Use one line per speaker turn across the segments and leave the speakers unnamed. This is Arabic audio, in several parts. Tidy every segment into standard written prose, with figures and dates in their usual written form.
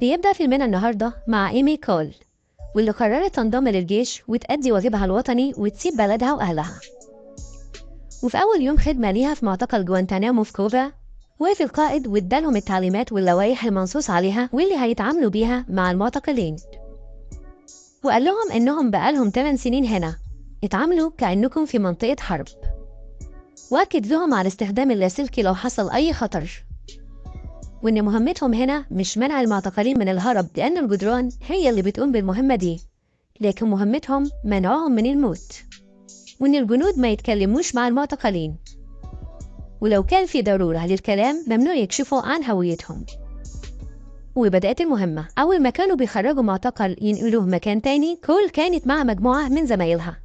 بيبدأ فيلمنا النهاردة مع إيمي كول، واللي قررت تنضم للجيش وتأدي واجبها الوطني وتسيب بلدها وأهلها. وفي أول يوم خدمة ليها في معتقل جوانتانامو في كوبا، وقف القائد وادالهم التعليمات واللوائح المنصوص عليها واللي هيتعاملوا بيها مع المعتقلين، وقال لهم إنهم بقالهم 8 سنين هنا، اتعاملوا كأنكم في منطقة حرب، وأكد لهم على استخدام اللاسلكي لو حصل أي خطر، وإن مهمتهم هنا مش منع المعتقلين من الهرب لأن الجدران هي اللي بتقوم بالمهمة دي، لكن مهمتهم منعهم من الموت، وإن الجنود ما يتكلموش مع المعتقلين، ولو كان في ضرورة للكلام ممنوع يكشفوا عن هويتهم. وبدأت المهمة. أول ما كانوا بيخرجوا معتقل ينقلوه مكان تاني، كول كانت مع مجموعة من زمايلها.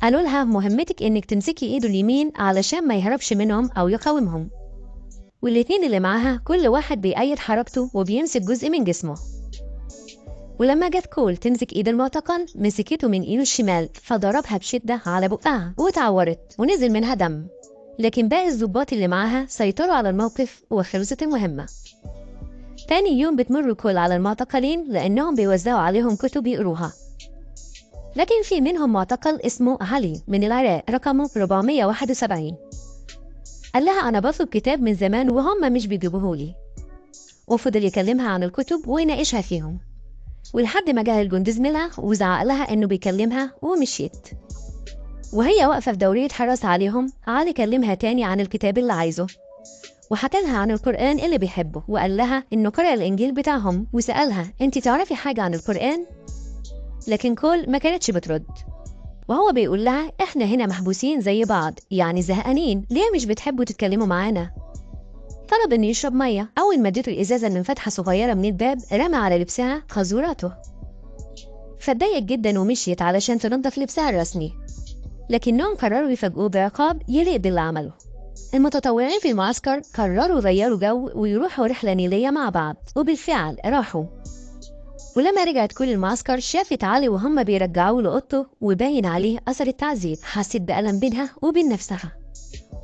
قالوا لها مهمتك إنك تمسكي إيده اليمين علشان ما يهربش منهم أو يقاومهم، والاتنين اللي معاها كل واحد بيأيد حركته وبيمسك جزء من جسمه. ولما جت كول تمسك ايد المعتقل مسكته من ايده الشمال فضربها بشدة على بقها واتعورت ونزل منها دم، لكن باقي الضباط اللي معاها سيطروا على الموقف وخلصت المهمة. تاني يوم بتمر كول على المعتقلين لأنهم بيوزعوا عليهم كتب يقروها، لكن في منهم معتقل اسمه علي من العراق رقمه 471. قال لها أنا بطلب كتاب من زمان وهم مش بيجيبوهولي، وفضل يكلمها عن الكتب ويناقشها فيهم، ولحد ما جه الجندي زميلها وزعق لها إنه بيكلمها ومشيت. وهي واقفة في دورية حراسة عليهم، علي كلمها تاني عن الكتاب اللي عايزه، وحكى لها عن القرآن اللي بيحبه، وقال لها إنه قرأ الإنجيل بتاعهم، وسألها أنتي تعرفي حاجة عن القرآن؟ لكن كول ما كانتش بترد، وهو بيقول لها إحنا هنا محبوسين زي بعض، يعني زهقانين، ليه مش بتحبوا تتكلموا معانا؟ طلب إنه يشرب مية. أول ما اديته الإزازة من فتحة صغيرة من الباب رمى على لبسها خازوراته، فاتضايقت جدا ومشيت علشان تنظف لبسها الرسمي، لكنهم قرروا يفاجئوه بعقاب يليق باللي عمله. المتطوعين في المعسكر قرروا يغيروا جو ويروحوا رحلة نيلية مع بعض، وبالفعل راحوا. ولما رجعت كل المعسكر شافت علي وهم بيرجعوه لأوضته وباين عليه أثر التعذيب، حست بألم بينها وبين نفسها،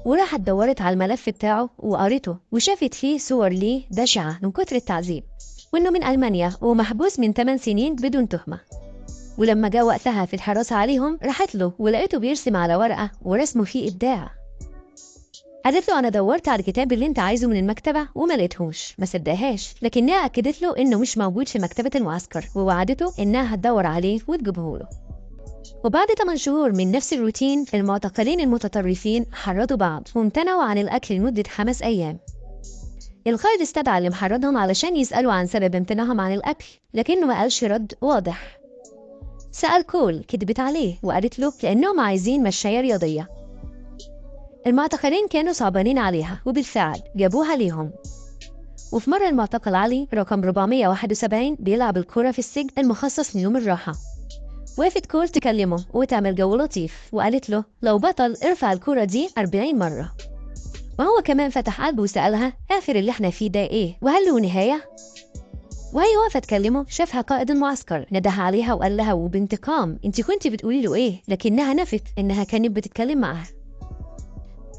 وراحت دورت على الملف بتاعه وقريته، وشافت فيه صور ليه بشعة من كتر التعذيب، وإنه من ألمانيا ومحبوس من 8 سنين بدون تهمة. ولما جاء وقتها في الحراسة عليهم راحت له ولقيته بيرسم على ورقة ورسمه فيه إبداع. قالت له أنا دورت على الكتاب اللي أنت عايزه من المكتبة وما لقيتهوش، ما صدقهاش، لكنها أكدت له إنه مش موجود في مكتبة المعسكر، ووعدته إنها هتدور عليه وتجيبه له. وبعد 8 شهور من نفس الروتين، المعتقلين المتطرفين حرضوا بعض وامتنعوا عن الأكل لمدة 5 أيام. القائد استدعى اللي محرضهم علشان يسألوا عن سبب امتناعهم عن الأكل، لكنه ما قالش رد واضح. سأل كول، كدبت عليه وقالت له لأنهم عايزين مشاية رياضية. المعتقلين كانوا صعبانين عليها، وبالفعل جابوها ليهم. وفي مرة المعتقل علي رقم 471 بيلعب الكرة في السجن المخصص ليوم الراحة، وقفت كول تكلمه وتعمل جو لطيف، وقالت له لو بطل ارفع الكرة دي 40 مرة. وهو كمان فتح قلبه وسألها آخر اللي احنا فيه ده ايه، وهل له نهاية؟ وهي واقفة تكلمه شافها قائد المعسكر، ندها عليها وقال لها وبانتقام انت كنتي بتقولي له ايه، لكنها نفت انها كانت بتتكلم معها.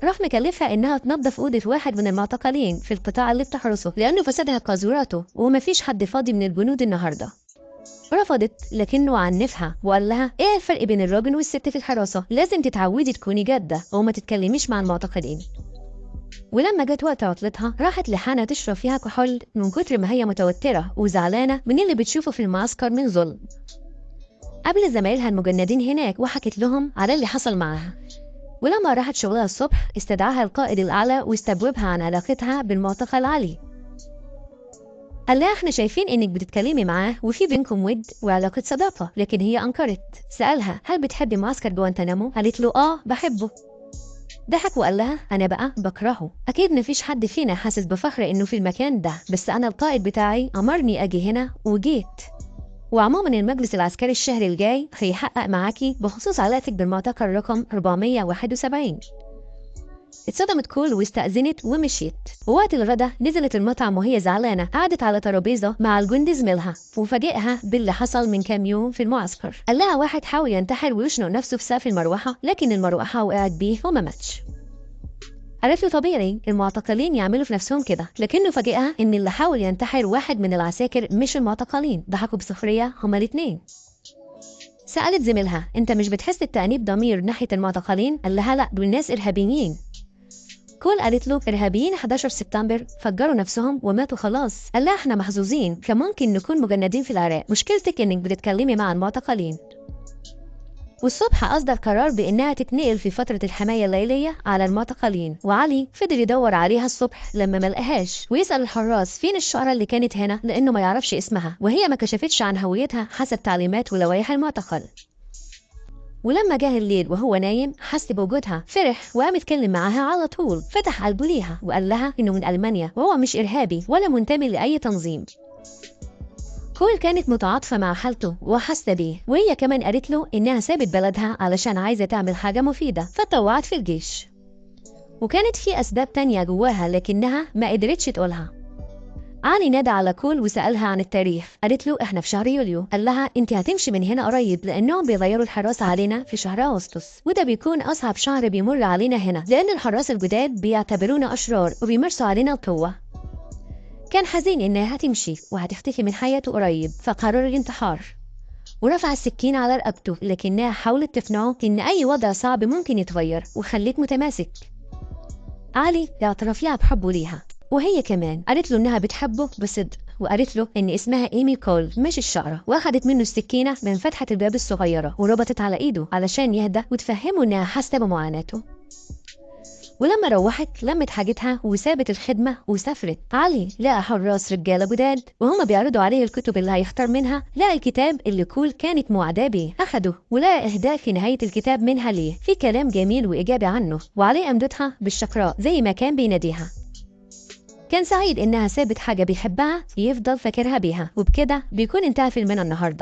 راح مكلفها انها تنظف اوضه واحد من المعتقلين في القطاع اللي بتحرسه لانه فسدها قاذوراته ومفيش حد فاضي من الجنود النهارده. رفضت، لكنه عنفها وقال لها ايه الفرق بين الراجل والست في الحراسه، لازم تتعودي تكوني جاده وما تتكلميش مع المعتقلين. ولما جت وقت عطلتها راحت لحانة تشرب فيها كحول من كتر ما هي متوترة وزعلانة من اللي بتشوفه في المعسكر من ظلم. قبل زمايلها المجندين هناك وحكت لهم على اللي حصل معاها. ولما راحت شغلها الصبح استدعاها القائد الأعلى واستجوبها عن علاقتها بالمعتقل علي. قال لها احنا شايفين انك بتتكلمي معاه وفي بينكم ود وعلاقة صداقة، لكن هي أنكرت. سألها هل بتحبي معسكر جوانتانامو؟ قالت له بحبه. ضحك وقال لها أنا بقى بكرهه، أكيد مفيش حد فينا حاسس بفخر إنه في المكان ده، بس أنا القائد بتاعي أمرني أجي هنا وجيت. وعموما المجلس العسكري الشهر الجاي هيحقق معاكي بخصوص علاقتك بالمعتقل رقم 471. اتصدمت كول واستأذنت ومشيت. ووقت الغدا نزلت المطعم وهي زعلانة، قعدت على ترابيزة مع الجندي زميلها وفاجئها باللي حصل من كام يوم في المعسكر. قال لها واحد حاول ينتحر ويشنق نفسه في سقف المروحة، لكن المروحة وقعت بيه وما ماتش. قالت له طبيعي المعتقلين يعملوا في نفسهم كده، لكنه فاجئها إن اللي حاول ينتحر واحد من العساكر مش المعتقلين، ضحكوا بسخرية هما الاتنين. سألت زميلها أنت مش بتحس بتأنيب ضمير ناحية المعتقلين؟ قال لها لأ دول ناس إرهابيين. كول قالت له إرهابيين 11 سبتمبر فجروا نفسهم وماتوا خلاص. قال لها احنا محظوظين، كان ممكن نكون مجندين في العراق، مشكلتك إنك بتتكلمي مع المعتقلين. والصبح أصدر قرار بإنها تتنقل في فترة الحماية الليلية على المعتقلين، وعلي فضل يدور عليها الصبح لما ملقاهاش ويسأل الحراس فين الشقرة اللي كانت هنا لأنه ما يعرفش اسمها، وهي ما كشفتش عن هويتها حسب تعليمات ولوائح المعتقل. ولما جه الليل وهو نايم حس بوجودها، فرح وقام اتكلم معاها على طول، فتح قلبه ليها وقال لها إنه من ألمانيا وهو مش إرهابي ولا منتمي لأي تنظيم. كول كانت متعاطفة مع حالته وحاسة بيه، وهي كمان قالت له إنها سابت بلدها علشان عايزة تعمل حاجة مفيدة فتطوعت في الجيش، وكانت في أسباب تانية جواها لكنها ما قدرتش تقولها. علي نادى على كول وسألها عن التاريخ، قالت له إحنا في شهر يوليو. قال لها أنت هتمشي من هنا قريب لأنهم بيغيروا الحراسة علينا في شهر أغسطس، وده بيكون أصعب شهر بيمر علينا هنا لأن الحراس الجداد بيعتبرونا أشرار وبيمارسوا علينا القوة. كان حزين إنها هتمشي وهتختفي من حياته قريب، فقرر الانتحار ورفع السكين على رقبته، لكنها حاولت تقنعه إن أي وضع صعب ممكن يتغير وخليك متماسك. علي اعترف لها بحبه ليها، وهي كمان قالت له إنها بتحبه بصدق، وقالت له إن اسمها إيمي كول مش الشقرة، وأخدت منه السكينة من فتحة الباب الصغيرة وربطت على إيده علشان يهدى وتفهمه إنها حاسة بمعاناته. ولما روحت لمت حاجتها وسابت الخدمة وسافرت. علي لقى حراس رجالة جداد وهم بيعرضوا عليه الكتب اللي هيختار منها، لقى الكتاب اللي كول كانت معداه بيه، أخده ولقى إهداء في نهاية الكتاب منها ليه في كلام جميل وإيجابي عنه وعليه أمدتها بالشقراء زي ما كان بيناديها. كان سعيد إنها سابت حاجة بيحبها يفضل فاكرها بيها، وبكده بيكون انتهى فيلمنا النهاردة.